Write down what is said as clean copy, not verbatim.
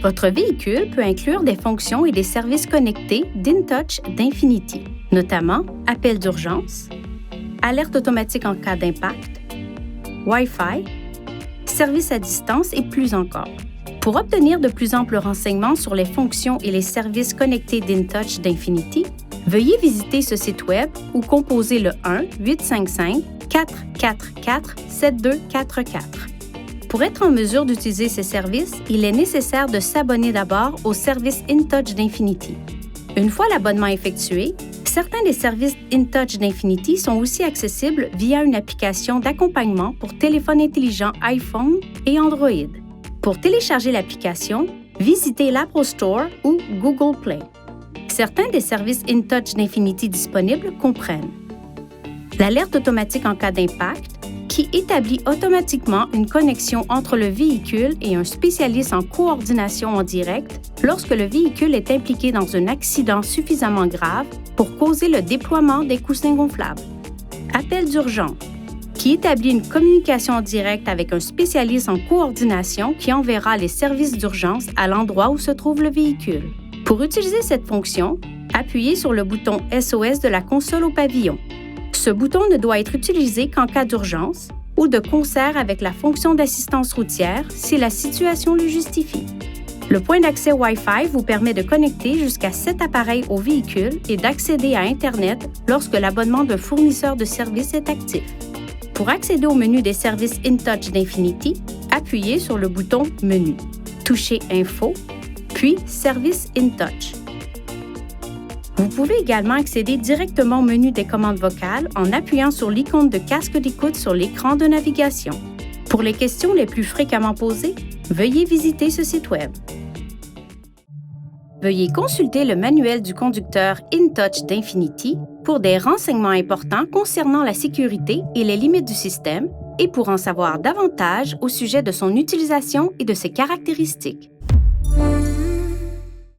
Votre véhicule peut inclure des fonctions et des services connectés d'InTouch d'Infinity, notamment appel d'urgence, alerte automatique en cas d'impact, Wi-Fi, services à distance et plus encore. Pour obtenir de plus amples renseignements sur les fonctions et les services connectés d'InTouch d'Infinity, veuillez visiter ce site Web ou composer le 1-855-444-7244. Pour être en mesure d'utiliser ces services, il est nécessaire de s'abonner d'abord au service InTouch d'Infinity. Une fois l'abonnement effectué, certains des services InTouch d'Infinity sont aussi accessibles via une application d'accompagnement pour téléphone intelligent iPhone et Android. Pour télécharger l'application, visitez l'Apple Store ou Google Play. Certains des services InTouch d'Infinity disponibles comprennent l'alerte automatique en cas d'impact, qui établit automatiquement une connexion entre le véhicule et un spécialiste en coordination en direct lorsque le véhicule est impliqué dans un accident suffisamment grave pour causer le déploiement des coussins gonflables. Appel d'urgence, qui établit une communication en direct avec un spécialiste en coordination qui enverra les services d'urgence à l'endroit où se trouve le véhicule. Pour utiliser cette fonction, appuyez sur le bouton SOS de la console au pavillon. Ce bouton ne doit être utilisé qu'en cas d'urgence ou de concert avec la fonction d'assistance routière si la situation le justifie. Le point d'accès Wi-Fi vous permet de connecter jusqu'à 7 appareils au véhicule et d'accéder à Internet lorsque l'abonnement d'un fournisseur de services est actif. Pour accéder au menu des services InTouch d'Infinity, appuyez sur le bouton Menu, touchez Info, puis Services InTouch. Vous pouvez également accéder directement au menu des commandes vocales en appuyant sur l'icône de casque d'écoute sur l'écran de navigation. Pour les questions les plus fréquemment posées, veuillez visiter ce site Web. Veuillez consulter le manuel du conducteur InTouch d'Infinity pour des renseignements importants concernant la sécurité et les limites du système et pour en savoir davantage au sujet de son utilisation et de ses caractéristiques.